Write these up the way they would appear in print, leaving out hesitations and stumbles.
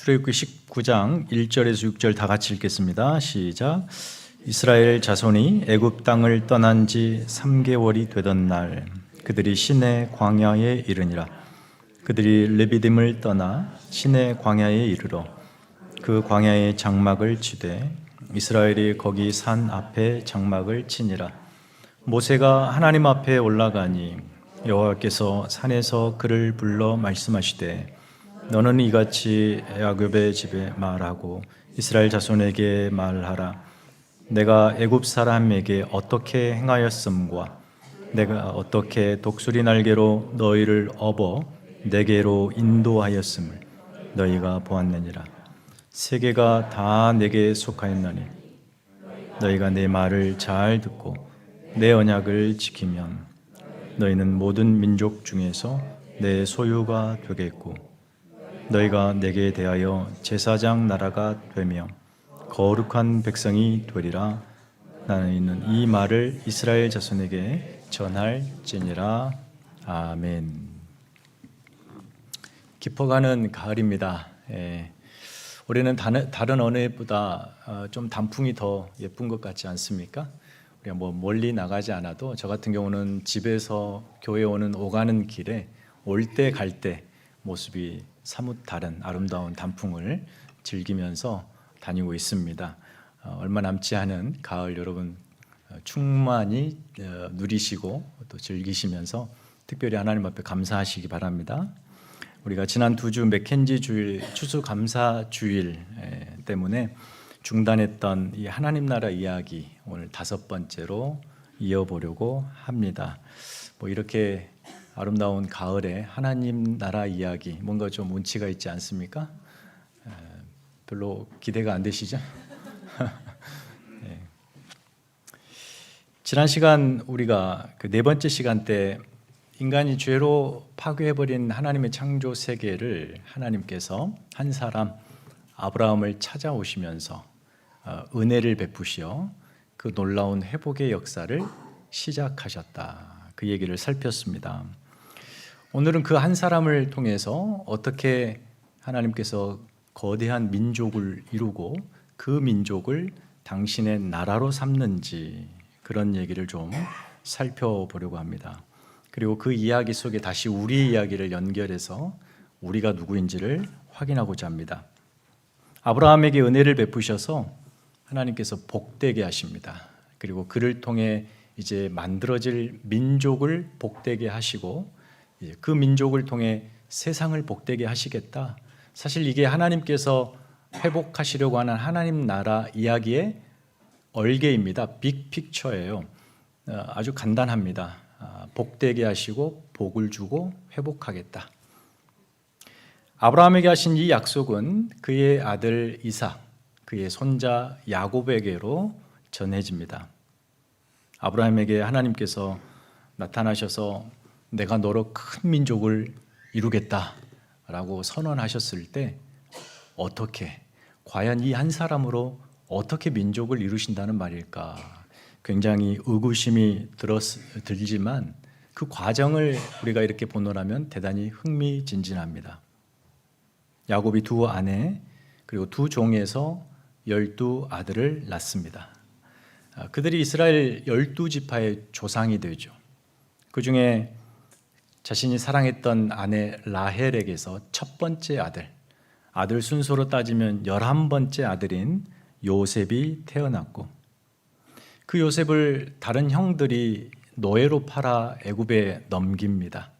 출애굽기 19장 1절에서 6절 다 같이 읽겠습니다. 시작. 이스라엘 자손이 애굽 땅을 떠난 지 3개월이 되던 날 그들이 시내 광야에 이르니라. 그들이 르비딤을 떠나 시내 광야에 이르러 그 광야에 장막을 치되 이스라엘이 거기 산 앞에 장막을 치니라. 모세가 하나님 앞에 올라가니 여호와께서 산에서 그를 불러 말씀하시되 너는 이같이 야곱의 집에 말하고 이스라엘 자손에게 말하라. 내가 애굽 사람에게 어떻게 행하였음과 내가 어떻게 독수리 날개로 너희를 업어 내게로 인도하였음을 너희가 보았느니라. 세계가 다 내게 속하였나니 너희가 내 말을 잘 듣고 내 언약을 지키면 너희는 모든 민족 중에서 내 소유가 되겠고 너희가 내게 대하여 제사장 나라가 되며 거룩한 백성이 되리라. 나는 이 말을 이스라엘 자손에게 전할지니라. 아멘. 깊어가는 가을입니다. 올해는 다른 어느 해보다 좀 단풍이 더 예쁜 것 같지 않습니까? 우리가 뭐 멀리 나가지 않아도 저 같은 경우는 집에서 교회 오는 오가는 길에 올 때 갈 때 모습이 사뭇 다른 아름다운 단풍을 즐기면서 다니고 있습니다. 얼마 남지 않은 가을 여러분 충만히 누리시고 또 즐기시면서 특별히 하나님 앞에 감사하시기 바랍니다. 우리가 지난 2주 맥켄지 주일 추수감사 주일 때문에 중단했던 이 하나님 나라 이야기 오늘 5번째로 이어보려고 합니다. 뭐 이렇게 아름다운 가을에 하나님 나라 이야기 뭔가 좀 운치가 있지 않습니까? 별로 기대가 안 되시죠? 네. 지난 시간 우리가 그 4번째 시간 때 인간이 죄로 파괴해버린 하나님의 창조 세계를 하나님께서 한 사람 아브라함을 찾아오시면서 은혜를 베푸시어 그 놀라운 회복의 역사를 시작하셨다. 그 얘기를 살폈습니다. 오늘은 그 한 사람을 통해서 어떻게 하나님께서 거대한 민족을 이루고 그 민족을 당신의 나라로 삼는지 그런 얘기를 좀 살펴보려고 합니다. 그리고 그 이야기 속에 다시 우리의 이야기를 연결해서 우리가 누구인지를 확인하고자 합니다. 아브라함에게 은혜를 베푸셔서 하나님께서 복되게 하십니다. 그리고 그를 통해 이제 만들어질 민족을 복되게 하시고 그 민족을 통해 세상을 복되게 하시겠다. 사실 이게 하나님께서 회복하시려고 하는 하나님 나라 이야기의 얼개입니다. 빅픽처예요. 아주 간단합니다. 복되게 하시고 복을 주고 회복하겠다. 아브라함에게 하신 이 약속은 그의 아들 이삭, 그의 손자 야곱에게로 전해집니다. 아브라함에게 하나님께서 나타나셔서 내가 너로 큰 민족을 이루겠다라고 선언하셨을 때 어떻게, 과연 이 한 사람으로 어떻게 민족을 이루신다는 말일까? 굉장히 의구심이 들지만 그 과정을 우리가 이렇게 보노라면 대단히 흥미진진합니다. 야곱이 2 아내 그리고 2 종에서 12아들을 낳습니다. 그들이 이스라엘 12지파의 조상이 되죠. 그 중에 자신이 사랑했던 아내 라헬에게서 첫 번째 아들 순서로 따지면 11번째 아들인 요셉이 태어났고 그 요셉을 다른 형들이 노예로 팔아 애굽에 넘깁니다.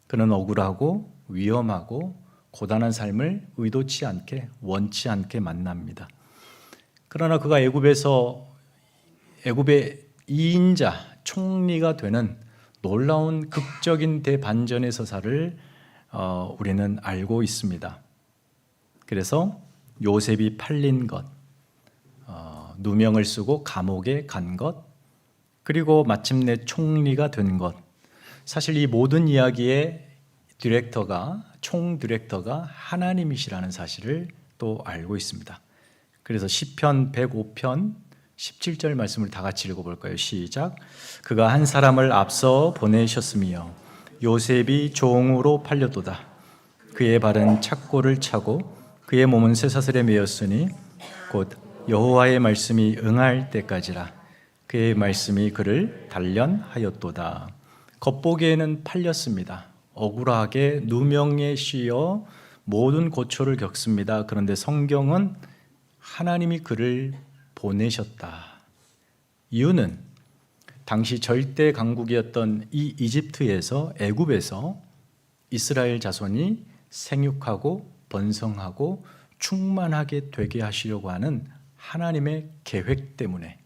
그는 억울하고 위험하고 고단한 삶을 의도치 않게 원치 않게 만납니다. 그러나 그가 애굽의 2인자 총리가 되는 놀라운 극적인 대반전의 서사를 우리는 알고 있습니다. 그래서 요셉이 팔린 것, 누명을 쓰고 감옥에 간 것, 그리고 마침내 총리가 된 것. 사실 이 모든 이야기의 총 디렉터가 하나님이시라는 사실을 또 알고 있습니다. 그래서 시편 105편 17절 말씀을 다 같이 읽어볼까요? 시작. 그가 한 사람을 앞서 보내셨으며 요셉이 종으로 팔려도다. 그의 발은 착고를 차고 그의 몸은 쇠사슬에 매였으니 곧 여호와의 말씀이 응할 때까지라. 그의 말씀이 그를 단련하였도다. 겉보기에는 팔렸습니다. 억울하게 누명에 씌여 모든 고초를 겪습니다. 그런데 성경은 하나님이 그를 보내셨다. 이유는 당시 절대 강국이었던 이 이집트에서, 애굽에서 이스라엘 자손이 생육하고 번성하고 충만하게 되게 하시려고 하는 하나님의 계획 때문에,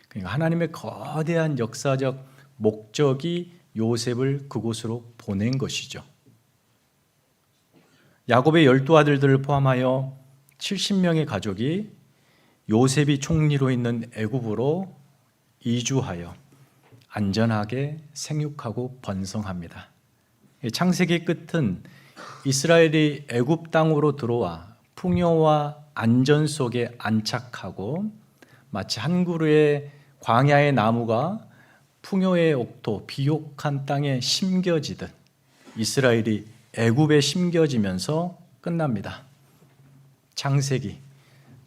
그러니까 하나님의 거대한 역사적 목적이 요셉을 그곳으로 보낸 것이죠. 야곱의 12아들들을 포함하여 70명의 가족이 요셉이 총리로 있는 애굽으로 이주하여 안전하게 생육하고 번성합니다. 창세기 끝은 이스라엘이 애굽 땅으로 들어와 풍요와 안전 속에 안착하고 마치 한 그루의 광야의 나무가 풍요의 옥토, 비옥한 땅에 심겨지듯 이스라엘이 애굽에 심겨지면서 끝납니다. 창세기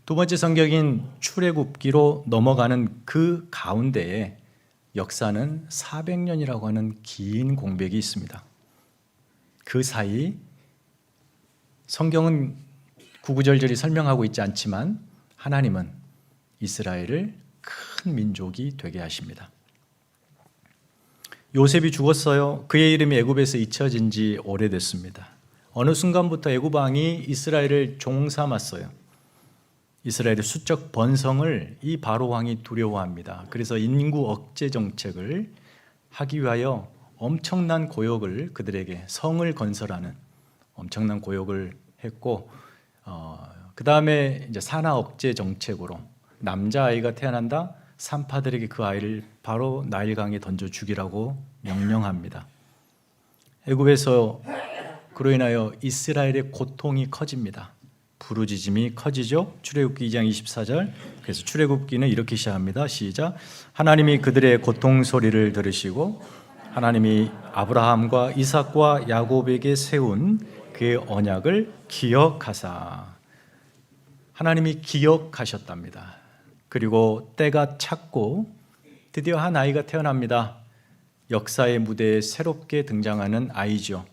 두 번째 성경인 출애굽기로 넘어가는 그 가운데에 역사는 400년이라고 하는 긴 공백이 있습니다. 그 사이 성경은 구구절절히 설명하고 있지 않지만 하나님은 이스라엘을 큰 민족이 되게 하십니다. 요셉이 죽었어요. 그의 이름이 애굽에서 잊혀진 지 오래됐습니다. 어느 순간부터 애굽 왕이 이스라엘을 종삼았어요. 이스라엘의 수적 번성을 이 바로 왕이 두려워합니다. 그래서 인구 억제 정책을 하기 위하여 엄청난 고역을 그들에게 성을 건설하는 엄청난 고역을 했고, 그 다음에 이제 산하 억제 정책으로 남자아이가 태어난다, 산파들에게 그 아이를 바로 나일강에 던져 죽이라고 명령합니다. 애굽에서 그로 인하여 이스라엘의 고통이 커집니다. 부르짖음이 커지죠. 출애굽기 2장 24절. 그래서 출애굽기는 이렇게 시작합니다. 시작. 하나님이 그들의 고통 소리를 들으시고 하나님이 아브라함과 이삭과 야곱에게 세운 그의 언약을 기억하사. 하나님이 기억하셨답니다. 그리고 때가 찼고 드디어 한 아이가 태어납니다. 역사의 무대에 새롭게 등장하는 아이죠.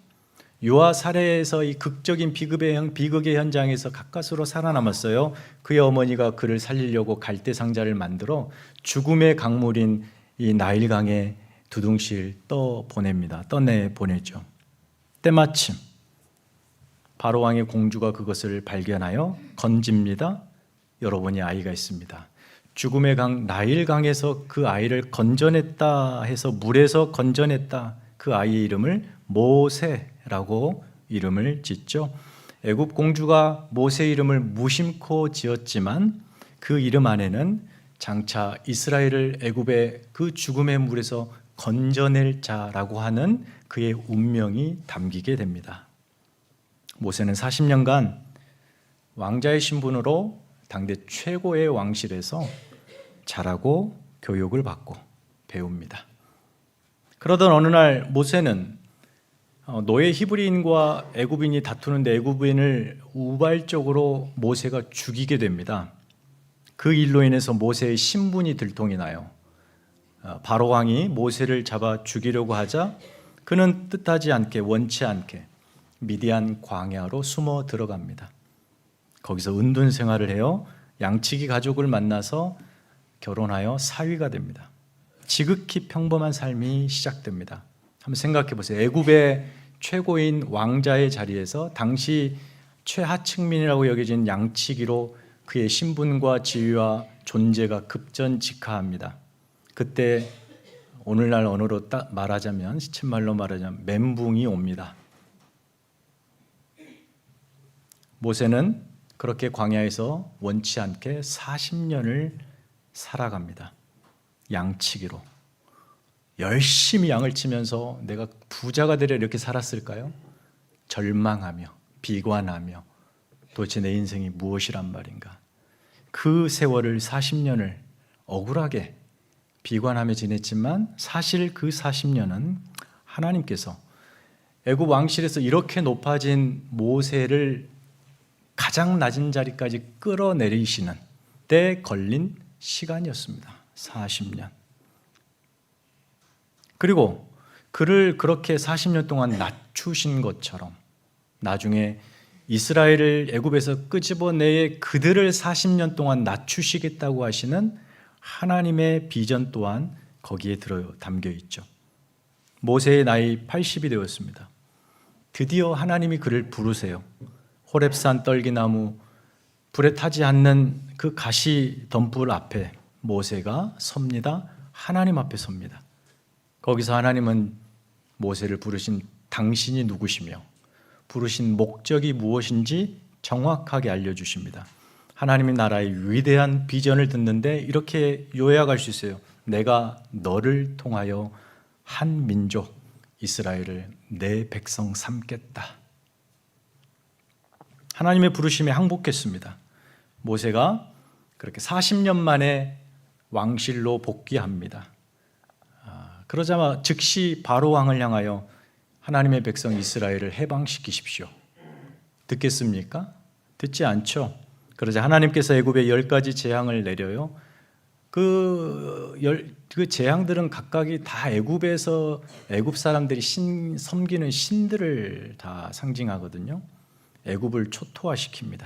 유아 사례에서 이 극적인 비극의 현장에서 가까스로 살아남았어요. 그의 어머니가 그를 살리려고 갈대 상자를 만들어 죽음의 강물인 이 나일강에 두둥실 떠내 보내죠. 때마침 바로 왕의 공주가 그것을 발견하여 건집니다. 여러분이 아이가 있습니다. 죽음의 강 나일강에서 그 아이를 건져냈다 해서, 물에서 건져냈다, 그 아이의 이름을 모세라고 이름을 짓죠. 애굽 공주가 모세 이름을 무심코 지었지만 그 이름 안에는 장차 이스라엘을 애굽의 그 죽음의 물에서 건져낼 자라고 하는 그의 운명이 담기게 됩니다. 모세는 40년간 왕자의 신분으로 당대 최고의 왕실에서 자라고 교육을 받고 배웁니다. 그러던 어느 날 모세는 노예 히브리인과 애굽인이 다투는데 애굽인을 우발적으로 모세가 죽이게 됩니다. 그 일로 인해서 모세의 신분이 들통이 나요. 바로 왕이 모세를 잡아 죽이려고 하자 그는 뜻하지 않게, 원치 않게 미디안 광야로 숨어 들어갑니다. 거기서 은둔 생활을 해요. 양치기 가족을 만나서 결혼하여 사위가 됩니다. 지극히 평범한 삶이 시작됩니다. 한번 생각해 보세요. 애굽의 최고인 왕자의 자리에서 당시 최하층민이라고 여겨진 양치기로 그의 신분과 지위와 존재가 급전직하합니다. 그때 오늘날 언어로 딱 말하자면, 시쳇말로 말하자면 멘붕이 옵니다. 모세는 그렇게 광야에서 원치 않게 40년을 살아갑니다. 양치기로. 열심히 양을 치면서 내가 부자가 되려 이렇게 살았을까요? 절망하며 비관하며 도대체 내 인생이 무엇이란 말인가? 그 세월을 40년을 억울하게 비관하며 지냈지만 사실 그 40년은 하나님께서 애굽 왕실에서 이렇게 높아진 모세를 가장 낮은 자리까지 끌어내리시는 데 걸린 시간이었습니다. 40년. 그리고 그를 그렇게 40년 동안 낮추신 것처럼 나중에 이스라엘을 애굽에서 끄집어내 그들을 40년 동안 낮추시겠다고 하시는 하나님의 비전 또한 거기에 담겨 있죠. 모세의 나이 80이 되었습니다. 드디어 하나님이 그를 부르세요. 호렙산 떨기나무, 불에 타지 않는 그 가시 덤불 앞에 모세가 섭니다. 하나님 앞에 섭니다. 거기서 하나님은 모세를 부르신 당신이 누구시며 부르신 목적이 무엇인지 정확하게 알려주십니다. 하나님의 나라의 위대한 비전을 듣는데 이렇게 요약할 수 있어요. 내가 너를 통하여 한 민족 이스라엘을 내 백성 삼겠다. 하나님의 부르심에 항복했습니다. 모세가 그렇게 40년 만에 왕실로 복귀합니다. 그러자마자 즉시 바로 왕을 향하여 하나님의 백성 이스라엘을 해방시키십시오. 듣겠습니까? 듣지 않죠. 그러자 하나님께서 애굽에 10가지 재앙을 내려요. 그 재앙들은 각각이 다 애굽에서 애굽 사람들이 섬기는 신들을 다 상징하거든요. 애굽을 초토화시킵니다.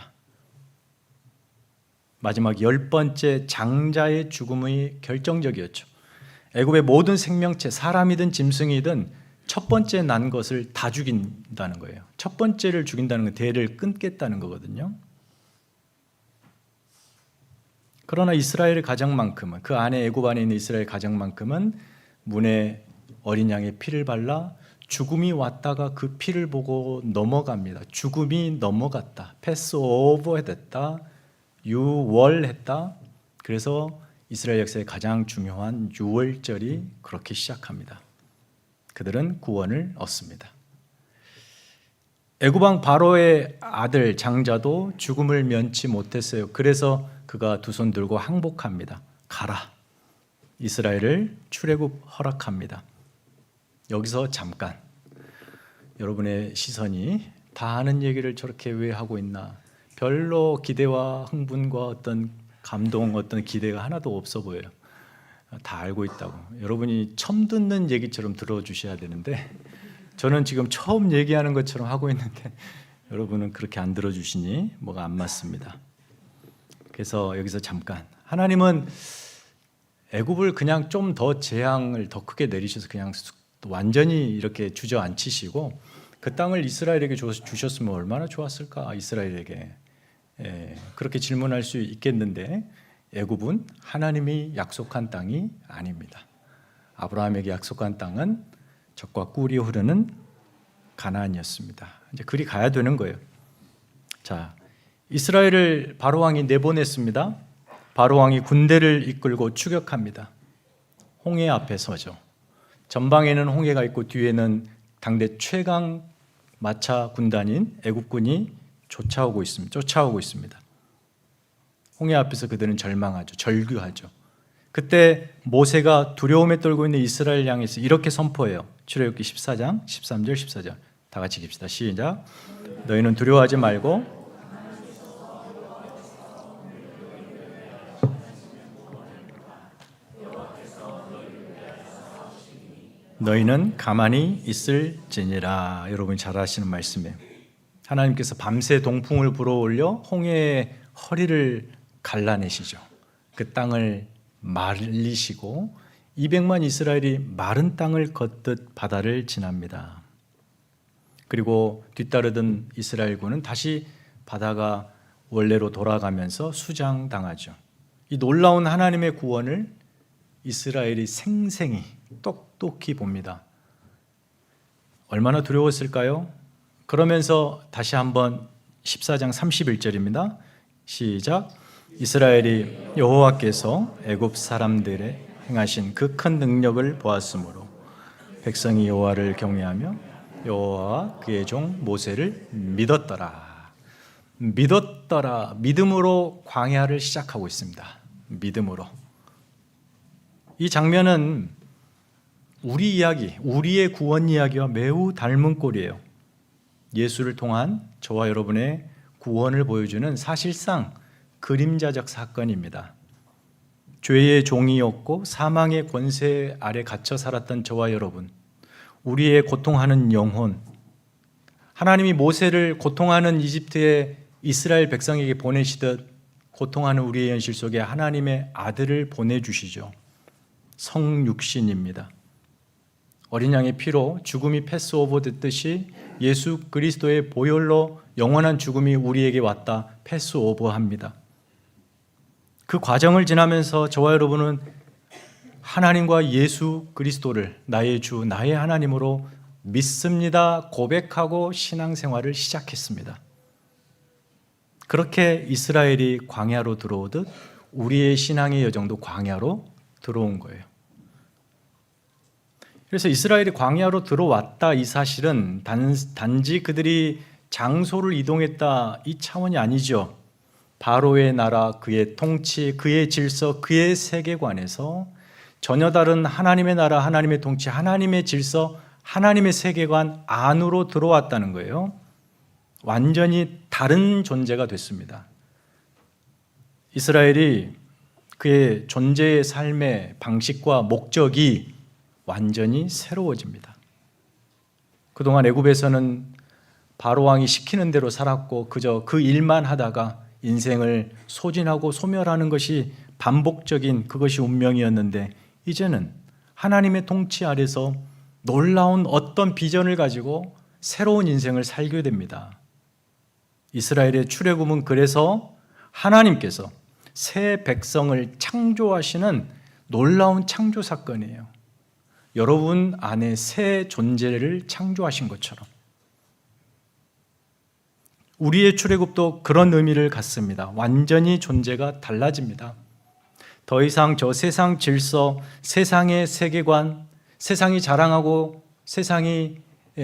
마지막 10번째 장자의 죽음이 결정적이었죠. 애굽의 모든 생명체, 사람이든 짐승이든 첫 번째 난 것을 다 죽인다는 거예요. 첫 번째를 죽인다는 건 대를 끊겠다는 거거든요. 그러나 이스라엘 가정만큼은, 그 안에 애굽 안에 있는 이스라엘 가정만큼은 문에 어린 양의 피를 발라 죽음이 왔다가 그 피를 보고 넘어갑니다. 죽음이 넘어갔다. 패스오버 됐다. 유월했다. 그래서 이스라엘 역사의 가장 중요한 유월절이 그렇게 시작합니다. 그들은 구원을 얻습니다. 애굽 왕 바로의 아들 장자도 죽음을 면치 못했어요. 그래서 그가 두 손 들고 항복합니다. 가라. 이스라엘을 출애굽 허락합니다. 여기서 잠깐 여러분의 시선이 다 아는 얘기를 저렇게 왜 하고 있나? 별로 기대와 흥분과 어떤 감동, 어떤 기대가 하나도 없어 보여요. 다 알고 있다고. 여러분이 처음 듣는 얘기처럼 들어주셔야 되는데 저는 지금 처음 얘기하는 것처럼 하고 있는데 여러분은 그렇게 안 들어주시니 뭐가 안 맞습니다. 그래서 여기서 잠깐, 하나님은 애굽을 그냥 좀 더 재앙을 더 크게 내리셔서 그냥 완전히 이렇게 주저앉히시고 그 땅을 이스라엘에게 주셨으면 얼마나 좋았을까? 이스라엘에게 그렇게 질문할 수 있겠는데 애굽은 하나님이 약속한 땅이 아닙니다. 아브라함에게 약속한 땅은 젖과 꿀이 흐르는 가나안이었습니다. 이제 그리 가야 되는 거예요. 자, 이스라엘을 바로 왕이 내보냈습니다. 바로 왕이 군대를 이끌고 추격합니다. 홍해 앞에 서죠. 전방에는 홍해가 있고 뒤에는 당대 최강 마차 군단인 애굽군이 쫓아오고 있습니다. 홍해 앞에서 그들은 절망하죠. 절규하죠. 그때 모세가 두려움에 떨고 있는 이스라엘 향해서 이렇게 선포해요. 출애굽기 14장 13절 14절 다 같이 읽읍시다. 시작. 너희는 두려워하지 말고 너희는 가만히 있을지니라. 여러분이 잘 아시는 말씀이에요. 하나님께서 밤새 동풍을 불어올려 홍해의 허리를 갈라내시죠. 그 땅을 말리시고 200만 이스라엘이 마른 땅을 걷듯 바다를 지납니다. 그리고 뒤따르던 이스라엘군은 다시 바다가 원래로 돌아가면서 수장당하죠. 이 놀라운 하나님의 구원을 이스라엘이 생생히 똑똑히 봅니다. 얼마나 두려웠을까요? 그러면서 다시 한번 14장 31절입니다. 시작. 이스라엘이 여호와께서 애굽 사람들의 행하신 그 큰 능력을 보았으므로 백성이 여호와를 경외하며 여호와와 그의 종 모세를 믿었더라. 믿음으로 광야를 시작하고 있습니다. 믿음으로. 이 장면은 우리 이야기, 우리의 구원 이야기와 매우 닮은 꼴이에요. 예수를 통한 저와 여러분의 구원을 보여주는 사실상 그림자적 사건입니다. 죄의 종이었고 사망의 권세 아래 갇혀 살았던 저와 여러분, 우리의 고통하는 영혼, 하나님이 모세를 고통하는 이집트의 이스라엘 백성에게 보내시듯 고통하는 우리의 현실 속에 하나님의 아들을 보내주시죠. 성육신입니다. 어린 양의 피로 죽음이 패스오버 됐듯이 예수 그리스도의 보혈로 영원한 죽음이 우리에게 왔다 패스오버합니다. 그 과정을 지나면서 저와 여러분은 하나님과 예수 그리스도를 나의 주, 나의 하나님으로 믿습니다 고백하고 신앙생활을 시작했습니다. 그렇게 이스라엘이 광야로 들어오듯 우리의 신앙의 여정도 광야로 들어온 거예요. 그래서 이스라엘이 광야로 들어왔다 이 사실은 단지 그들이 장소를 이동했다 이 차원이 아니죠. 바로의 나라, 그의 통치, 그의 질서, 그의 세계관에서 전혀 다른 하나님의 나라, 하나님의 통치, 하나님의 질서, 하나님의 세계관 안으로 들어왔다는 거예요. 완전히 다른 존재가 됐습니다. 이스라엘이 그의 존재의 삶의 방식과 목적이 완전히 새로워집니다. 그동안 애굽에서는 바로 왕이 시키는 대로 살았고 그저 그 일만 하다가 인생을 소진하고 소멸하는 것이 반복적인 그것이 운명이었는데 이제는 하나님의 통치 아래서 놀라운 어떤 비전을 가지고 새로운 인생을 살게 됩니다. 이스라엘의 출애굽은 그래서 하나님께서 새 백성을 창조하시는 놀라운 창조 사건이에요. 여러분 안에 새 존재를 창조하신 것처럼 우리의 출애굽도 그런 의미를 갖습니다. 완전히 존재가 달라집니다. 더 이상 저 세상 질서, 세상의 세계관, 세상이 자랑하고 세상이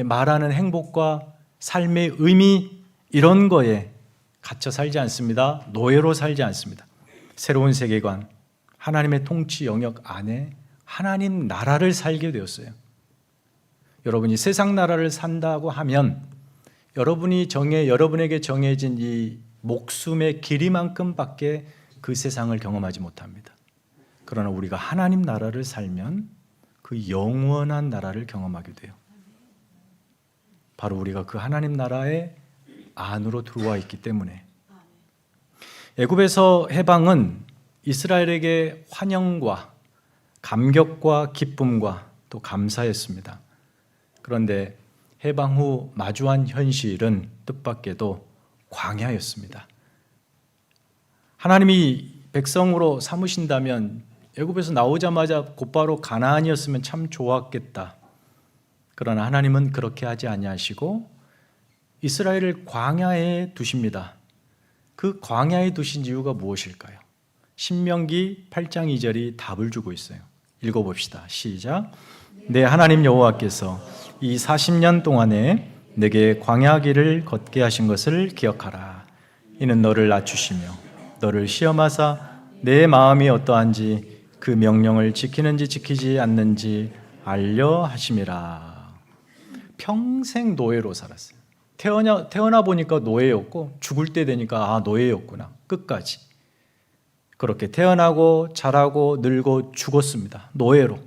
말하는 행복과 삶의 의미 이런 거에 갇혀 살지 않습니다. 노예로 살지 않습니다. 새로운 세계관, 하나님의 통치 영역 안에 하나님 나라를 살게 되었어요. 여러분이 세상 나라를 산다고 하면 여러분에게 정해진 이 목숨의 길이만큼밖에 그 세상을 경험하지 못합니다. 그러나 우리가 하나님 나라를 살면 그 영원한 나라를 경험하게 돼요. 바로 우리가 그 하나님 나라의 안으로 들어와 있기 때문에 애굽에서 해방은 이스라엘에게 환영과 감격과 기쁨과 또 감사였습니다. 그런데 해방 후 마주한 현실은 뜻밖에도 광야였습니다. 하나님이 백성으로 삼으신다면 애굽에서 나오자마자 곧바로 가나안이었으면 참 좋았겠다. 그러나 하나님은 그렇게 하지 아니하시고 이스라엘을 광야에 두십니다. 그 광야에 두신 이유가 무엇일까요? 신명기 8장 2절이 답을 주고 있어요. 읽어봅시다. 시작. 내 하나님 여호와께서 이 40년 동안에 내게 광야 길을 걷게 하신 것을 기억하라. 이는 너를 낮추시며 너를 시험하사 내 마음이 어떠한지 그 명령을 지키는지 지키지 않는지 알려 하심이라. 평생 노예로 살았어요. 태어나 보니까 노예였고 죽을 때 되니까 노예였구나. 끝까지. 그렇게 태어나고 자라고 늙고 죽었습니다. 노예로.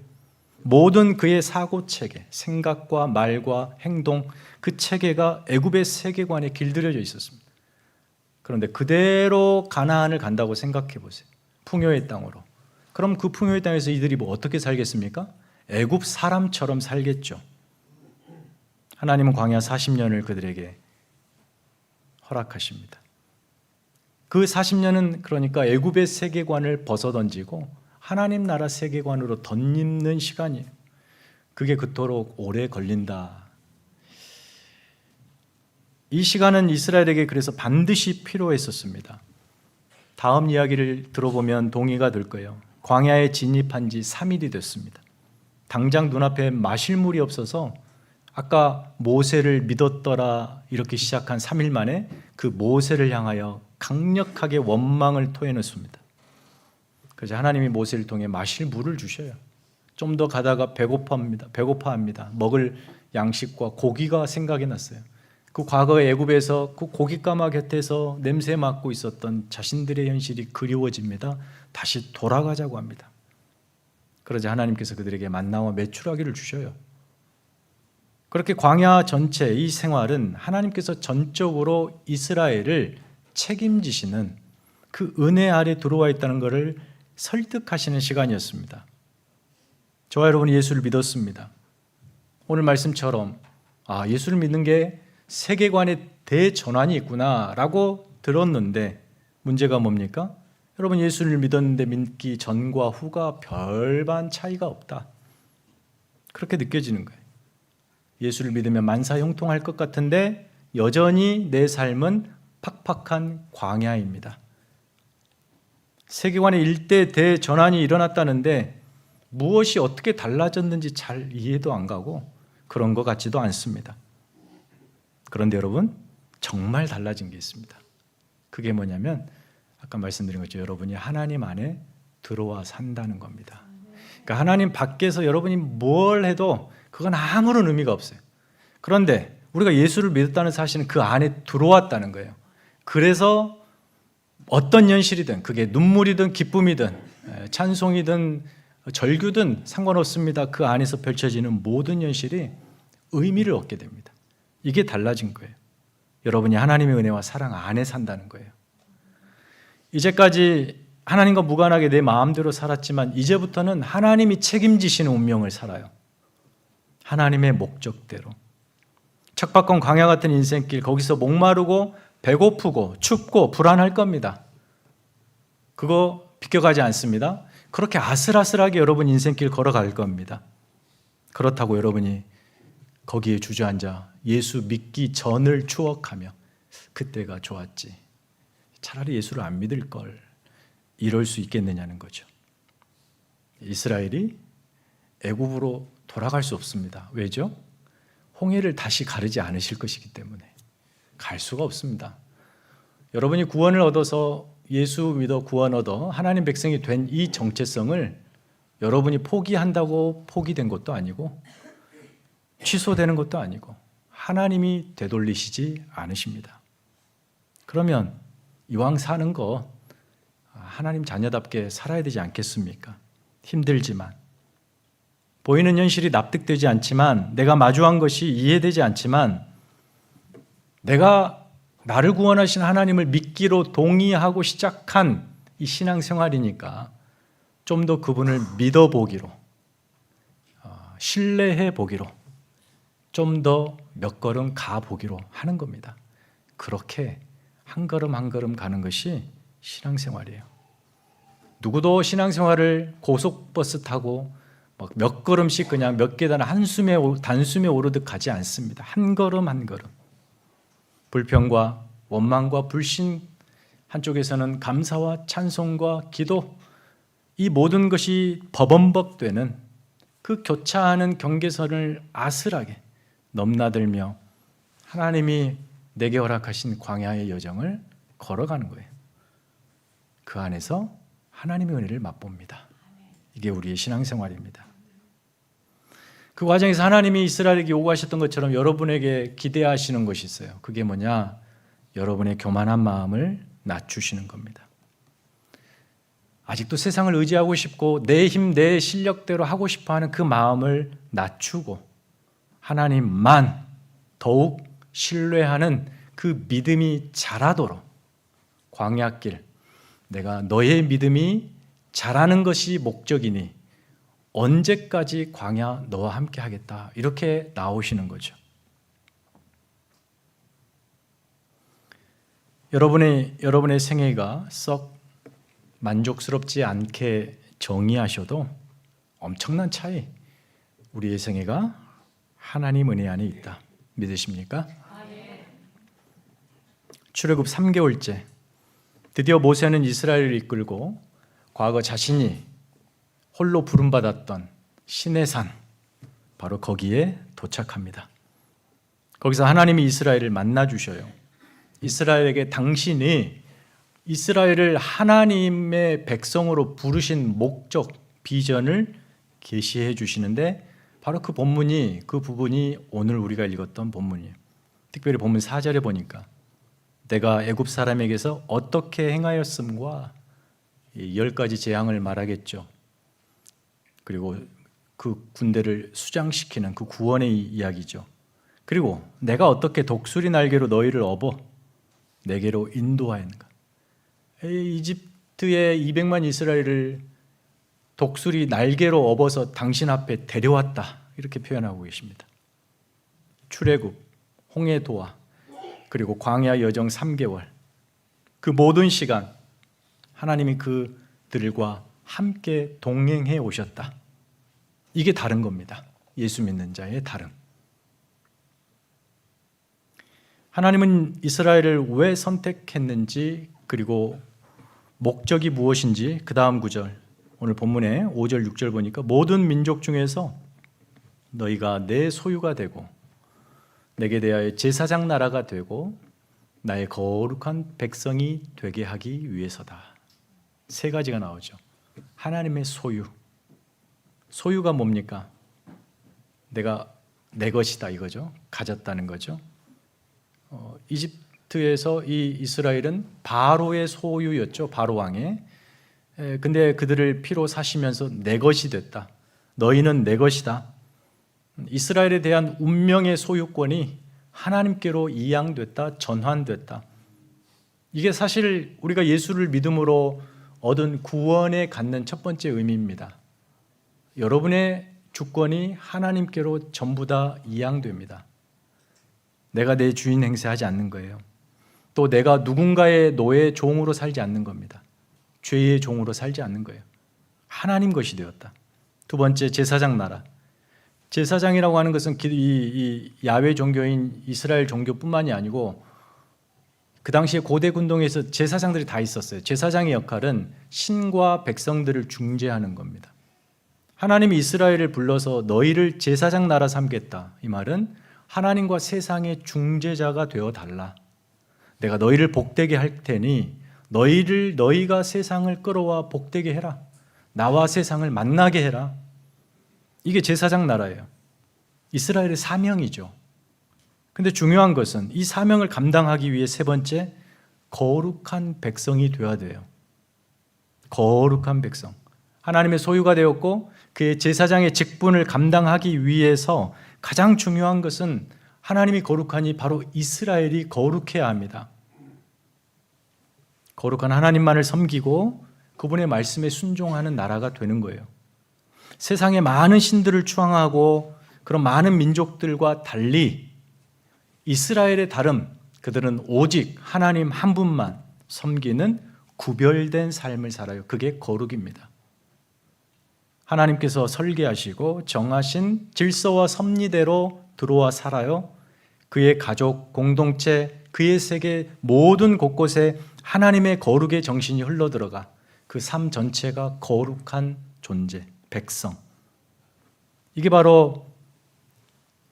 모든 그의 사고체계, 생각과 말과 행동, 그 체계가 애굽의 세계관에 길들여져 있었습니다. 그런데 그대로 가나안을 간다고 생각해 보세요. 풍요의 땅으로. 그럼 그 풍요의 땅에서 이들이 어떻게 살겠습니까? 애굽 사람처럼 살겠죠. 하나님은 광야 40년을 그들에게 허락하십니다. 그 40년은 그러니까 애굽의 세계관을 벗어던지고 하나님 나라 세계관으로 덧입는 시간이에요. 그게 그토록 오래 걸린다. 이 시간은 이스라엘에게 그래서 반드시 필요했었습니다. 다음 이야기를 들어보면 동의가 될 거예요. 광야에 진입한 지 3일이 됐습니다. 당장 눈앞에 마실 물이 없어서 아까 모세를 믿었더라 이렇게 시작한 3일 만에 그 모세를 향하여 강력하게 원망을 토해냈습니다. 그래서 하나님이 모세를 통해 마실 물을 주셔요. 좀 더 가다가 배고파합니다. 먹을 양식과 고기가 생각이 났어요. 그 과거의 애굽에서 그 고깃가마 곁에서 냄새 맡고 있었던 자신들의 현실이 그리워집니다. 다시 돌아가자고 합니다. 그러자 하나님께서 그들에게 만나와 메추라기를 주셔요. 그렇게 광야 전체 이 생활은 하나님께서 전적으로 이스라엘을 책임지시는 그 은혜 아래 들어와 있다는 것을 설득하시는 시간이었습니다. 저와 여러분이 예수를 믿었습니다. 오늘 말씀처럼 예수를 믿는 게 세계관의 대전환이 있구나라고 들었는데 문제가 뭡니까? 여러분, 예수를 믿었는데 믿기 전과 후가 별반 차이가 없다. 그렇게 느껴지는 거예요. 예수를 믿으면 만사형통할 것 같은데 여전히 내 삶은 팍팍한 광야입니다. 세계관의 일대 대전환이 일어났다는데 무엇이 어떻게 달라졌는지 잘 이해도 안 가고 그런 것 같지도 않습니다. 그런데 여러분, 정말 달라진 게 있습니다. 그게 뭐냐면 아까 말씀드린 것처럼 여러분이 하나님 안에 들어와 산다는 겁니다. 그러니까 하나님 밖에서 여러분이 뭘 해도 그건 아무런 의미가 없어요. 그런데 우리가 예수를 믿었다는 사실은 그 안에 들어왔다는 거예요. 그래서 어떤 현실이든 그게 눈물이든 기쁨이든 찬송이든 절규든 상관없습니다. 그 안에서 펼쳐지는 모든 현실이 의미를 얻게 됩니다. 이게 달라진 거예요. 여러분이 하나님의 은혜와 사랑 안에 산다는 거예요. 이제까지 하나님과 무관하게 내 마음대로 살았지만 이제부터는 하나님이 책임지시는 운명을 살아요. 하나님의 목적대로. 척박한 광야 같은 인생길, 거기서 목마르고 배고프고 춥고 불안할 겁니다. 그거 비껴가지 않습니다. 그렇게 아슬아슬하게 여러분 인생길 걸어갈 겁니다. 그렇다고 여러분이 거기에 주저앉아 예수 믿기 전을 추억하며 그때가 좋았지, 차라리 예수를 안 믿을 걸, 이럴 수 있겠느냐는 거죠. 이스라엘이 애굽으로 돌아갈 수 없습니다. 왜죠? 홍해를 다시 가르지 않으실 것이기 때문에 갈 수가 없습니다. 여러분이 구원을 얻어서 예수 믿어 구원 얻어 하나님 백성이 된 이 정체성을 여러분이 포기한다고 포기된 것도 아니고 취소되는 것도 아니고 하나님이 되돌리시지 않으십니다. 그러면 이왕 사는 거 하나님 자녀답게 살아야 되지 않겠습니까? 힘들지만, 보이는 현실이 납득되지 않지만, 내가 마주한 것이 이해되지 않지만, 내가 나를 구원하신 하나님을 믿기로 동의하고 시작한 이 신앙생활이니까 좀 더 그분을 믿어보기로, 신뢰해보기로, 좀 더 몇 걸음 가보기로 하는 겁니다. 그렇게 한 걸음 한 걸음 가는 것이 신앙생활이에요. 누구도 신앙생활을 고속버스 타고 몇 걸음씩 그냥 몇 계단 단숨에 오르듯 가지 않습니다. 한 걸음 한 걸음. 불평과 원망과 불신, 한쪽에서는 감사와 찬송과 기도, 이 모든 것이 버범벅되는 그 교차하는 경계선을 아슬하게 넘나들며 하나님이 내게 허락하신 광야의 여정을 걸어가는 거예요. 그 안에서 하나님의 은혜를 맛봅니다. 이게 우리의 신앙생활입니다. 그 과정에서 하나님이 이스라엘에게 요구하셨던 것처럼 여러분에게 기대하시는 것이 있어요. 그게 뭐냐? 여러분의 교만한 마음을 낮추시는 겁니다. 아직도 세상을 의지하고 싶고 내 힘, 내 실력대로 하고 싶어하는 그 마음을 낮추고 하나님만 더욱 신뢰하는 그 믿음이 자라도록, 광야길, 내가 너의 믿음이 자라는 것이 목적이니 언제까지 광야 너와 함께 하겠다, 이렇게 나오시는 거죠. 여러분의 생애가 썩 만족스럽지 않게 정의하셔도 엄청난 차이, 우리의 생애가 하나님 은혜 안에 있다. 믿으십니까? 출애굽 3개월째 드디어 모세는 이스라엘을 이끌고 과거 자신이 홀로 부름받았던 시내산, 바로 거기에 도착합니다. 거기서 하나님이 이스라엘을 만나 주셔요. 이스라엘에게 당신이 이스라엘을 하나님의 백성으로 부르신 목적, 비전을 계시해 주시는데 바로 그 부분이 오늘 우리가 읽었던 본문이에요. 특별히 본문 4절에 보니까 내가 애굽 사람에게서 어떻게 행하였음과 10가지 재앙을 말하겠죠. 그리고 그 군대를 수장시키는 그 구원의 이야기죠. 그리고 내가 어떻게 독수리 날개로 너희를 업어 내게로 인도하였는가. 이집트의 200만 이스라엘을 독수리 날개로 업어서 당신 앞에 데려왔다, 이렇게 표현하고 계십니다. 출애굽, 홍해도하, 그리고 광야 여정 3개월, 그 모든 시간 하나님이 그들과 함께 동행해 오셨다. 이게 다른 겁니다. 예수 믿는 자의 다름. 하나님은 이스라엘을 왜 선택했는지, 그리고 목적이 무엇인지 그 다음 구절, 오늘 본문에 5절 6절 보니까 모든 민족 중에서 너희가 내 소유가 되고 내게 대하여 제사장 나라가 되고 나의 거룩한 백성이 되게 하기 위해서다. 3가지가 나오죠. 하나님의 소유. 소유가 뭡니까? 내가 내 것이다 이거죠. 가졌다는 거죠. 이집트에서 이 이스라엘은 바로의 소유였죠. 바로 왕의. 근데 그들을 피로 사시면서 내 것이 됐다. 너희는 내 것이다. 이스라엘에 대한 운명의 소유권이 하나님께로 이양됐다, 전환됐다. 이게 사실 우리가 예수를 믿음으로 얻은 구원에 갖는 첫 번째 의미입니다. 여러분의 주권이 하나님께로 전부 다 이양됩니다. 내가 내 주인 행세하지 않는 거예요. 또 내가 누군가의 노예 종으로 살지 않는 겁니다. 죄의 종으로 살지 않는 거예요. 하나님 것이 되었다. 2번째, 제사장 나라. 제사장이라고 하는 것은 이 야훼 종교인 이스라엘 종교뿐만이 아니고 그 당시에 고대 군동에서 제사장들이 다 있었어요. 제사장의 역할은 신과 백성들을 중재하는 겁니다. 하나님이 이스라엘을 불러서 너희를 제사장 나라 삼겠다. 이 말은 하나님과 세상의 중재자가 되어 달라. 내가 너희를 복되게 할 테니 너희가 세상을 끌어와 복되게 해라. 나와 세상을 만나게 해라. 이게 제사장 나라예요. 이스라엘의 사명이죠. 근데 중요한 것은 이 사명을 감당하기 위해 3번째, 거룩한 백성이 되어야 돼요. 거룩한 백성. 하나님의 소유가 되었고 그의 제사장의 직분을 감당하기 위해서 가장 중요한 것은 하나님이 거룩하니 바로 이스라엘이 거룩해야 합니다. 거룩한 하나님만을 섬기고 그분의 말씀에 순종하는 나라가 되는 거예요. 세상에 많은 신들을 추앙하고 그런 많은 민족들과 달리 이스라엘의 다름, 그들은 오직 하나님 한 분만 섬기는 구별된 삶을 살아요. 그게 거룩입니다. 하나님께서 설계하시고 정하신 질서와 섭리대로 들어와 살아요. 그의 가족, 공동체, 그의 세계 모든 곳곳에 하나님의 거룩의 정신이 흘러들어가 그 삶 전체가 거룩한 존재, 백성. 이게 바로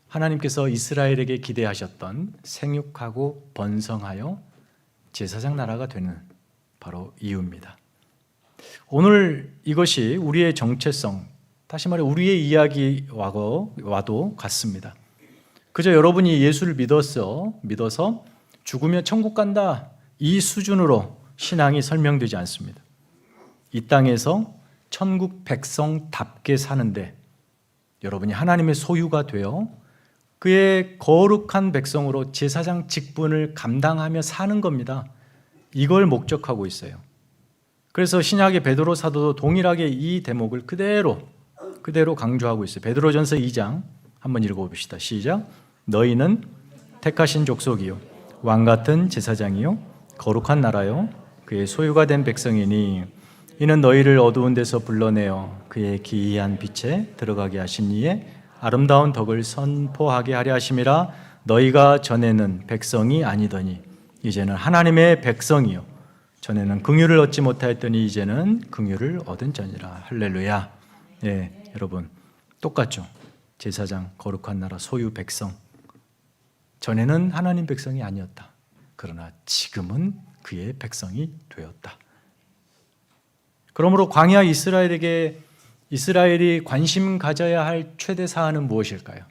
하나님께서 이스라엘에게 기대하셨던 생육하고 번성하여 제사장 나라가 되는 바로 이유입니다. 오늘 이것이 우리의 정체성, 다시 말해 우리의 이야기와도 같습니다. 그저 여러분이 예수를 믿어서 죽으면 천국 간다, 이 수준으로 신앙이 설명되지 않습니다. 이 땅에서 천국 백성답게 사는데 여러분이 하나님의 소유가 되어 그의 거룩한 백성으로 제사장 직분을 감당하며 사는 겁니다. 이걸 목적하고 있어요. 그래서 신약의 베드로 사도도 동일하게 이 대목을 그대로 강조하고 있어요. 베드로전서 2장 한번 읽어봅시다. 시작. 너희는 택하신 족속이요 왕같은 제사장이요 거룩한 나라요 그의 소유가 된 백성이니 이는 너희를 어두운 데서 불러내어 그의 기이한 빛에 들어가게 하신 이의 아름다운 덕을 선포하게 하려 하심이라. 너희가 전에는 백성이 아니더니 이제는 하나님의 백성이요 전에는 긍휼을 얻지 못하였더니 이제는 긍휼을 얻은 자니라. 할렐루야. 예, 여러분 똑같죠. 제사장, 거룩한 나라, 소유 백성. 전에는 하나님 백성이 아니었다. 그러나 지금은 그의 백성이 되었다. 그러므로 광야 이스라엘이 관심 가져야 할 최대 사안은 무엇일까요?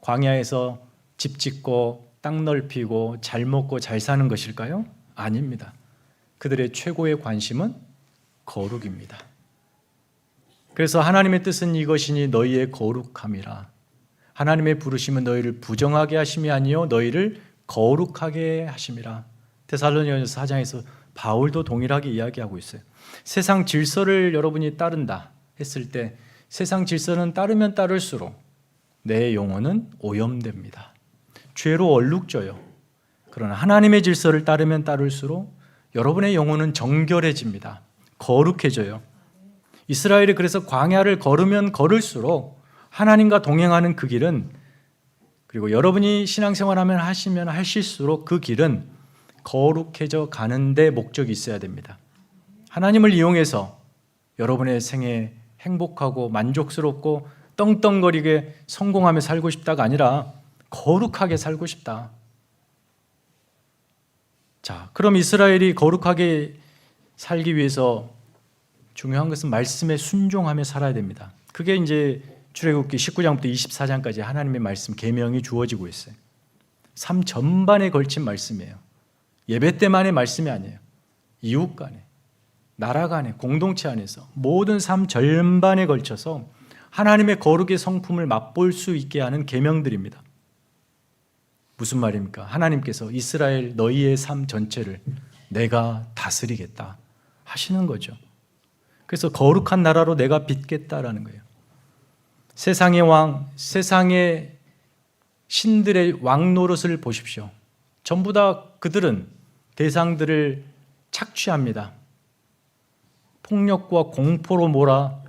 광야에서 집 짓고 땅 넓히고 잘 먹고 잘 사는 것일까요? 아닙니다. 그들의 최고의 관심은 거룩입니다. 그래서 하나님의 뜻은 이것이니 너희의 거룩함이라. 하나님의 부르심은 너희를 부정하게 하심이 아니요 너희를 거룩하게 하심이라. 데살로니가서 4장에서 바울도 동일하게 이야기하고 있어요. 세상 질서를 여러분이 따른다 했을 때 세상 질서는 따르면 따를수록 내 영혼은 오염됩니다. 죄로 얼룩져요. 그러나 하나님의 질서를 따르면 따를수록 여러분의 영혼은 정결해집니다. 거룩해져요. 이스라엘이 그래서 광야를 걸으면 걸을수록 하나님과 동행하는 그 길은, 그리고 여러분이 신앙생활하면 하시면 하실수록 그 길은 거룩해져 가는 데 목적이 있어야 됩니다. 하나님을 이용해서 여러분의 생에 행복하고 만족스럽고 떵떵거리게 성공하며 살고 싶다가 아니라 거룩하게 살고 싶다. 자, 그럼 이스라엘이 거룩하게 살기 위해서 중요한 것은 말씀에 순종하며 살아야 됩니다. 그게 이제 출애굽기 19장부터 24장까지 하나님의 말씀 계명이 주어지고 있어요. 삶 전반에 걸친 말씀이에요. 예배 때만의 말씀이 아니에요. 이웃 간에, 나라 간에, 공동체 안에서 모든 삶 전반에 걸쳐서 하나님의 거룩의 성품을 맛볼 수 있게 하는 계명들입니다. 무슨 말입니까? 하나님께서 이스라엘 너희의 삶 전체를 내가 다스리겠다 하시는 거죠. 그래서 거룩한 나라로 내가 빚겠다라는 거예요. 세상의 왕, 세상의 신들의 왕 노릇을 보십시오. 전부 다 그들은 대상들을 착취합니다. 폭력과 공포로 몰아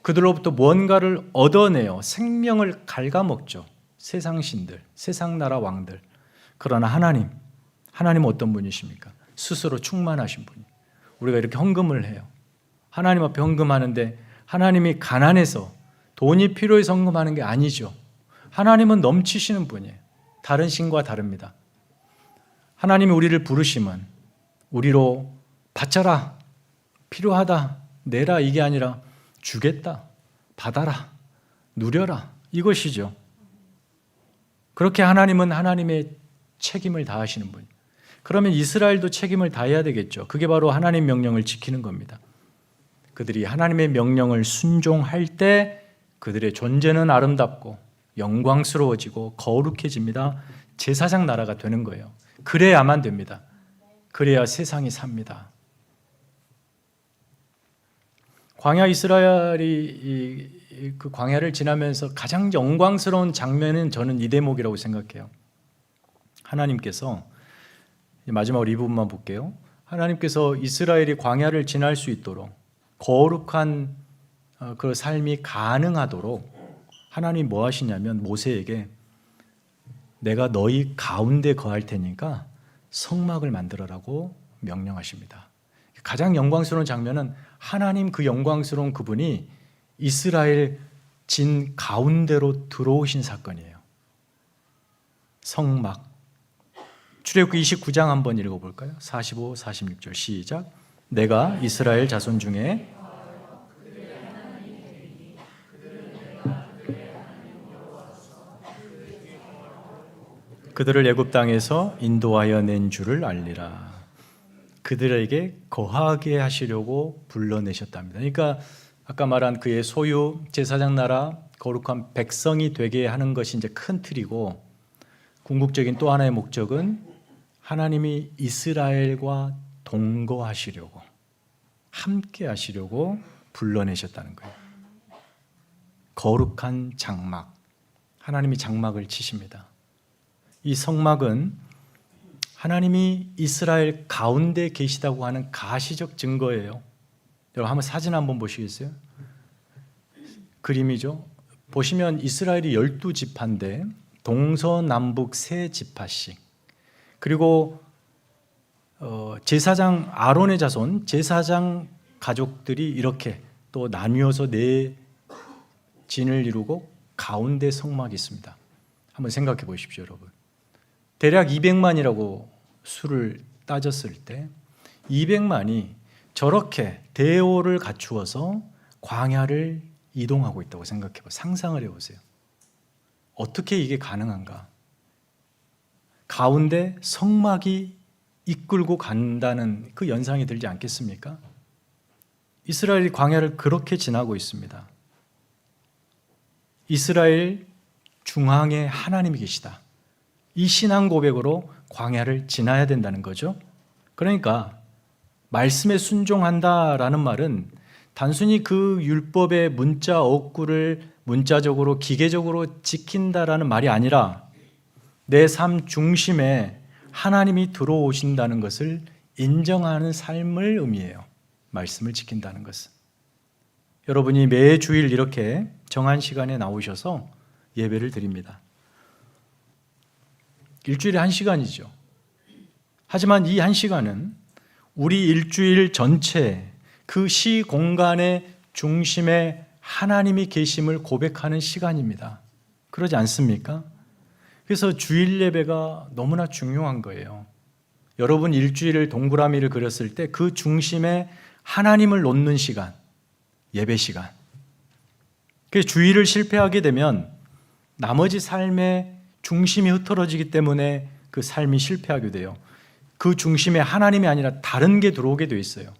그들로부터 무언가를 얻어내어 생명을 갉아먹죠. 세상 신들, 세상 나라 왕들. 그러나 하나님은 어떤 분이십니까? 스스로 충만하신 분이. 우리가 이렇게 헌금을 해요. 하나님 앞에 헌금하는데 하나님이 가난해서 돈이 필요해서 헌금하는 게 아니죠. 하나님은 넘치시는 분이에요. 다른 신과 다릅니다. 하나님이 우리를 부르시면 우리로 바쳐라, 필요하다, 내라, 이게 아니라 주겠다, 받아라, 누려라, 이것이죠. 그렇게 하나님은 하나님의 책임을 다하시는 분. 그러면 이스라엘도 책임을 다해야 되겠죠. 그게 바로 하나님 명령을 지키는 겁니다. 그들이 하나님의 명령을 순종할 때 그들의 존재는 아름답고 영광스러워지고 거룩해집니다. 제사장 나라가 되는 거예요. 그래야만 됩니다. 그래야 세상이 삽니다. 광야 이스라엘이 그 광야를 지나면서 가장 영광스러운 장면은 저는 이 대목이라고 생각해요. 하나님께서, 마지막으로 이 부분만 볼게요. 하나님께서 이스라엘이 광야를 지날 수 있도록 거룩한 그 삶이 가능하도록 하나님 뭐 하시냐면 모세에게 내가 너희 가운데 거할 테니까 성막을 만들어라고 명령하십니다. 가장 영광스러운 장면은 하나님 그 영광스러운 그분이 이스라엘 진 가운데로 들어오신 사건이에요. 성막. 출애굽기 29장 한번 읽어볼까요? 45, 46절 시작. 내가 이스라엘 자손 중에 그들을 애굽 땅에서 인도하여 낸 줄을 알리라. 그들에게 거하게 하시려고 불러내셨답니다. 그러니까 아까 말한 그의 소유, 제사장 나라, 거룩한 백성이 되게 하는 것이 이제 큰 틀이고, 궁극적인 또 하나의 목적은 하나님이 이스라엘과 동거하시려고, 함께 하시려고 불러내셨다는 거예요. 거룩한 장막, 하나님이 장막을 치십니다. 이 성막은 하나님이 이스라엘 가운데 계시다고 하는 가시적 증거예요. 여러분 한번 사진 한번 보시겠어요? 그림이죠. 보시면 이스라엘이 12지파인데 동서남북 3지파씩, 그리고 제사장 아론의 자손, 제사장 가족들이 이렇게 또 나뉘어서 4진을 이루고 가운데 성막이 있습니다. 한번 생각해 보십시오, 여러분. 대략 200만이라고 수를 따졌을 때 200만이 저렇게 대오를 갖추어서 광야를 이동하고 있다고 생각해 보세요. 상상을 해보세요. 어떻게 이게 가능한가? 가운데 성막이 이끌고 간다는 그 연상이 들지 않겠습니까? 이스라엘이 광야를 그렇게 지나고 있습니다. 이스라엘 중앙에 하나님이 계시다. 이 신앙 고백으로 광야를 지나야 된다는 거죠. 그러니까 말씀에 순종한다라는 말은 단순히 그 율법의 문자 어구를 문자적으로 기계적으로 지킨다라는 말이 아니라 내 삶 중심에 하나님이 들어오신다는 것을 인정하는 삶을 의미해요. 말씀을 지킨다는 것은. 여러분이 매 주일 이렇게 정한 시간에 나오셔서 예배를 드립니다. 일주일에 1시간이죠. 하지만 이 1시간은 우리 일주일 전체 그 시공간의 중심에 하나님이 계심을 고백하는 시간입니다. 그러지 않습니까? 그래서 주일 예배가 너무나 중요한 거예요. 여러분 일주일을 동그라미를 그렸을 때 그 중심에 하나님을 놓는 시간, 예배 시간. 그래서 주일을 실패하게 되면 나머지 삶의 중심이 흐트러지기 때문에 그 삶이 실패하게 돼요. 그 중심에 하나님이 아니라 다른 게 들어오게 돼 있어요.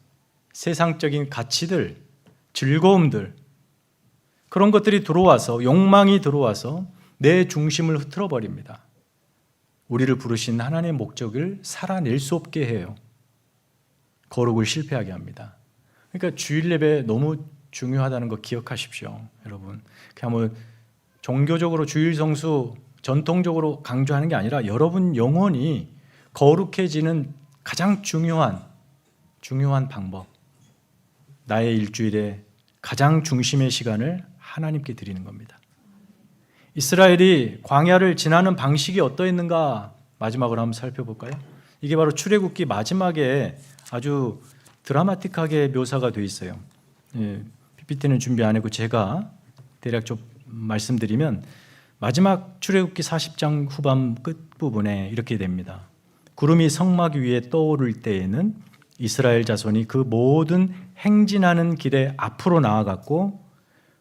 세상적인 가치들, 즐거움들, 그런 것들이 들어와서, 욕망이 들어와서 내 중심을 흐트러 버립니다. 우리를 부르신 하나님의 목적을 살아낼 수 없게 해요. 거룩을 실패하게 합니다. 그러니까 주일 예배 너무 중요하다는 거 기억하십시오, 여러분. 그냥 뭐 종교적으로 주일 성수 전통적으로 강조하는 게 아니라 여러분 영혼이 거룩해지는 가장 중요한 방법, 나의 일주일에 가장 중심의 시간을 하나님께 드리는 겁니다. 이스라엘이 광야를 지나는 방식이 어떠했는가 마지막으로 한번 살펴볼까요? 이게 바로 출애굽기 마지막에 아주 드라마틱하게 묘사가 되어 있어요. PPT는 준비 안 했고 제가 대략 좀 말씀드리면 마지막 출애굽기 40장 후반 끝부분에 이렇게 됩니다. 구름이 성막 위에 떠오를 때에는 이스라엘 자손이 그 모든 행진하는 길에 앞으로 나아갔고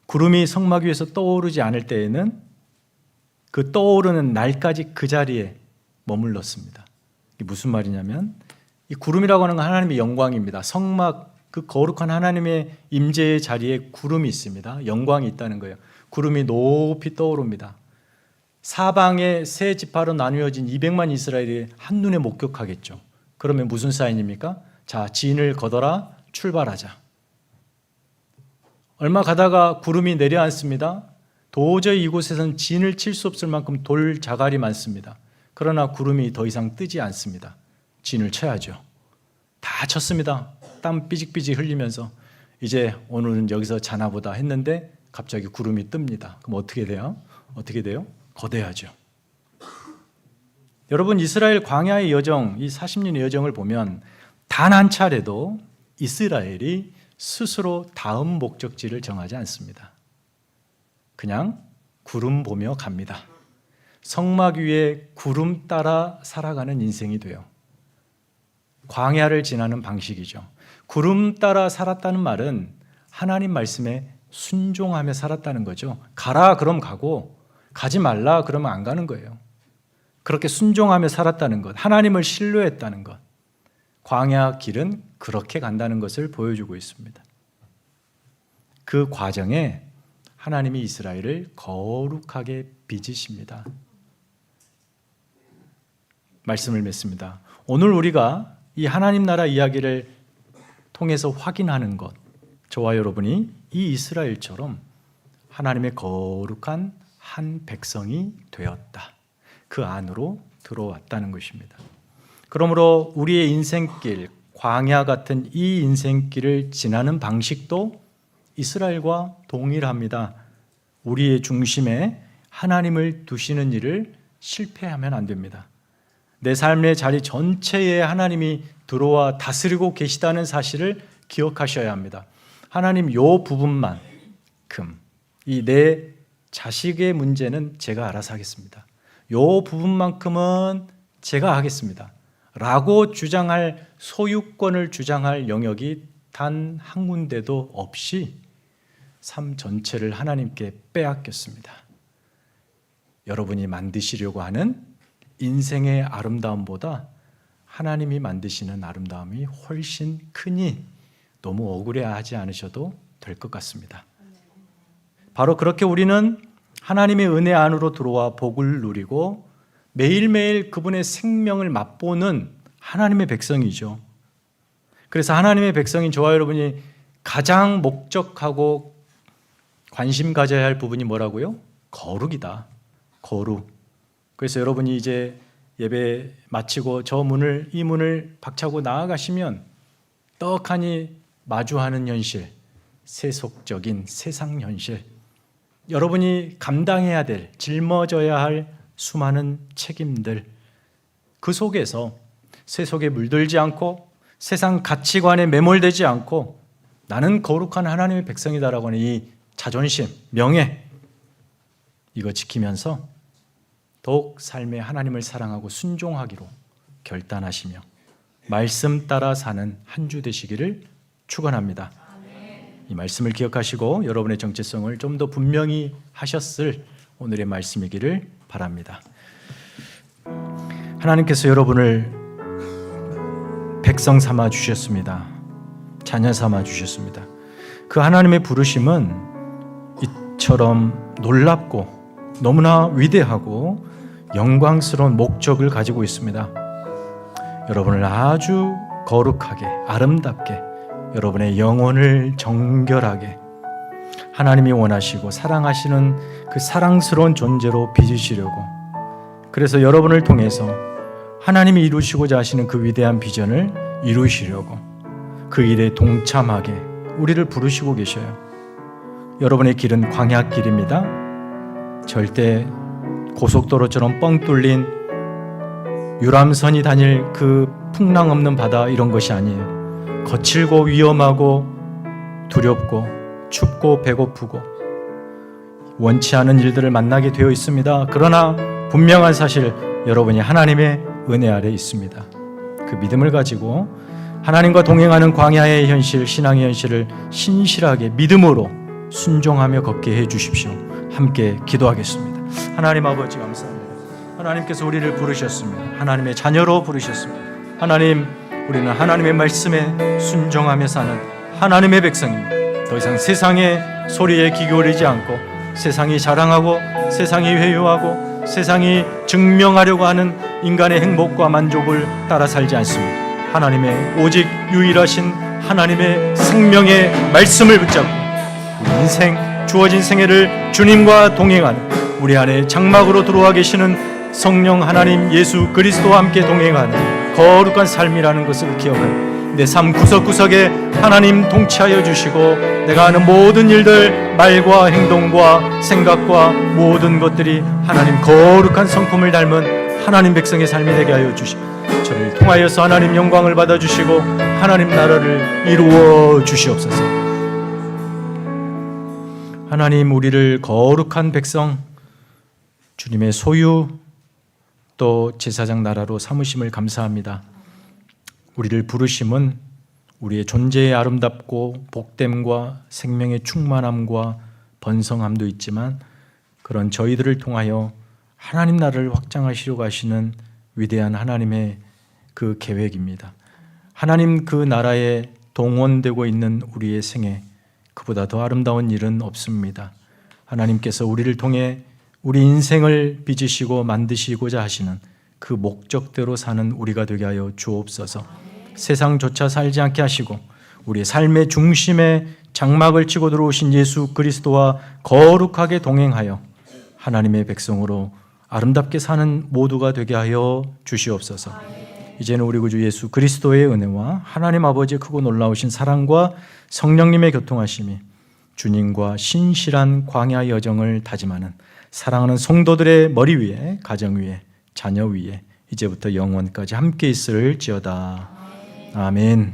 구름이 성막 위에서 떠오르지 않을 때에는 그 떠오르는 날까지 그 자리에 머물렀습니다. 이게 무슨 말이냐면 이 구름이라고 하는 건 하나님의 영광입니다. 성막 그 거룩한 하나님의 임재의 자리에 구름이 있습니다. 영광이 있다는 거예요. 구름이 높이 떠오릅니다. 사방에 세 지파로 나누어진 200만 이스라엘이 한눈에 목격하겠죠. 그러면 무슨 사인입니까? 자, 진을 걷어라, 출발하자. 얼마 가다가 구름이 내려앉습니다. 도저히 이곳에서는 진을 칠 수 없을 만큼 돌 자갈이 많습니다. 그러나 구름이 더 이상 뜨지 않습니다. 진을 쳐야죠. 다 쳤습니다. 땀 삐직삐직 흘리면서 이제 오늘은 여기서 자나보다 했는데 갑자기 구름이 뜹니다. 그럼 어떻게 돼요? 걷어야죠. 여러분 이스라엘 광야의 여정, 이 40년의 여정을 보면 단 한 차례도 이스라엘이 스스로 다음 목적지를 정하지 않습니다. 그냥 구름 보며 갑니다. 성막 위에 구름 따라 살아가는 인생이 돼요. 광야를 지나는 방식이죠. 구름 따라 살았다는 말은 하나님 말씀에 순종하며 살았다는 거죠. 가라 그럼 가고 가지 말라 그러면 안 가는 거예요. 그렇게 순종하며 살았다는 것, 하나님을 신뢰했다는 것, 광야 길은 그렇게 간다는 것을 보여주고 있습니다. 그 과정에 하나님이 이스라엘을 거룩하게 빚으십니다. 말씀을 맺습니다. 오늘 우리가 이 하나님 나라 이야기를 통해서 확인하는 것, 저와 여러분이 이 이스라엘처럼 하나님의 거룩한 한 백성이 되었다. 그 안으로 들어왔다는 것입니다. 그러므로 우리의 인생길, 광야 같은 이 인생길을 지나는 방식도 이스라엘과 동일합니다. 우리의 중심에 하나님을 두시는 일을 실패하면 안 됩니다. 내 삶의 자리 전체에 하나님이 들어와 다스리고 계시다는 사실을 기억하셔야 합니다. 하나님 요 부분만큼 이 내 자식의 문제는 제가 알아서 하겠습니다. 요 부분만큼은 제가 하겠습니다. 라고 주장할 소유권을 주장할 영역이 단 한 군데도 없이 삶 전체를 하나님께 빼앗겼습니다. 여러분이 만드시려고 하는 인생의 아름다움보다 하나님이 만드시는 아름다움이 훨씬 크니 너무 억울해하지 않으셔도 될 것 같습니다. 바로 그렇게 우리는 하나님의 은혜 안으로 들어와 복을 누리고 매일매일 그분의 생명을 맛보는 하나님의 백성이죠. 그래서 하나님의 백성인 저와 여러분이 가장 목적하고 관심 가져야 할 부분이 뭐라고요? 거룩이다. 거룩. 그래서 여러분이 이제 예배 마치고 이 문을 박차고 나아가시면 떡하니 마주하는 현실, 세속적인 세상 현실, 여러분이 감당해야 될, 짊어져야 할 수많은 책임들, 그 속에서 세속에 물들지 않고 세상 가치관에 매몰되지 않고 나는 거룩한 하나님의 백성이다라고 하는 이 자존심, 명예, 이거 지키면서 더욱 삶에 하나님을 사랑하고 순종하기로 결단하시며 말씀 따라 사는 한 주 되시기를 축원합니다. 이 말씀을 기억하시고 여러분의 정체성을 좀 더 분명히 하셨을 오늘의 말씀이기를 바랍니다. 하나님께서 여러분을 백성 삼아 주셨습니다. 자녀 삼아 주셨습니다. 그 하나님의 부르심은 이처럼 놀랍고 너무나 위대하고 영광스러운 목적을 가지고 있습니다. 여러분을 아주 거룩하게, 아름답게, 여러분의 영혼을 정결하게 하나님이 원하시고 사랑하시는 그 사랑스러운 존재로 빚으시려고, 그래서 여러분을 통해서 하나님이 이루시고자 하시는 그 위대한 비전을 이루시려고 그 일에 동참하게 우리를 부르시고 계셔요. 여러분의 길은 광야길입니다. 절대 고속도로처럼 뻥 뚫린 유람선이 다닐 그 풍랑 없는 바다, 이런 것이 아니에요. 거칠고 위험하고 두렵고 춥고 배고프고 원치 않은 일들을 만나게 되어 있습니다. 그러나 분명한 사실, 여러분이 하나님의 은혜 아래 있습니다. 그 믿음을 가지고 하나님과 동행하는 광야의 현실, 신앙의 현실을 신실하게 믿음으로 순종하며 걷게 해 주십시오. 함께 기도하겠습니다. 하나님 아버지 감사합니다. 하나님께서 우리를 부르셨습니다. 하나님의 자녀로 부르셨습니다. 하나님, 우리는 하나님의 말씀에 순종하며 사는 하나님의 백성입니다. 더 이상 세상의 소리에 귀 기울이지 않고 세상이 자랑하고 세상이 회유하고 세상이 증명하려고 하는 인간의 행복과 만족을 따라 살지 않습니다. 하나님의 오직 유일하신 하나님의 생명의 말씀을 붙잡고 우리 인생, 주어진 생애를 주님과 동행하는, 우리 안에 장막으로 들어와 계시는 성령 하나님 예수 그리스도와 함께 동행하는 거룩한 삶이라는 것을 기억하는 내 삶 구석구석에 하나님 통치하여 주시고 내가 하는 모든 일들, 말과 행동과 생각과 모든 것들이 하나님 거룩한 성품을 닮은 하나님 백성의 삶이 되게 하여 주시고 저를 통하여서 하나님 영광을 받아주시고 하나님 나라를 이루어 주시옵소서. 하나님, 우리를 거룩한 백성, 주님의 소유, 또 제사장 나라로 삼으심을 감사합니다. 우리를 부르심은 우리의 존재의 아름답고 복됨과 생명의 충만함과 번성함도 있지만 그런 저희들을 통하여 하나님 나라를 확장하시려고 하시는 위대한 하나님의 그 계획입니다. 하나님 그 나라에 동원되고 있는 우리의 생애, 그보다 더 아름다운 일은 없습니다. 하나님께서 우리를 통해 우리 인생을 빚으시고 만드시고자 하시는 그 목적대로 사는 우리가 되게 하여 주옵소서. 세상조차 살지 않게 하시고 우리의 삶의 중심에 장막을 치고 들어오신 예수 그리스도와 거룩하게 동행하여 하나님의 백성으로 아름답게 사는 모두가 되게 하여 주시옵소서. 이제는 우리 구주 예수 그리스도의 은혜와 하나님 아버지의 크고 놀라우신 사랑과 성령님의 교통하심이 주님과 신실한 광야 여정을 다짐하는 사랑하는 성도들의 머리 위에, 가정 위에, 자녀 위에 이제부터 영원까지 함께 있을지어다. 아멘.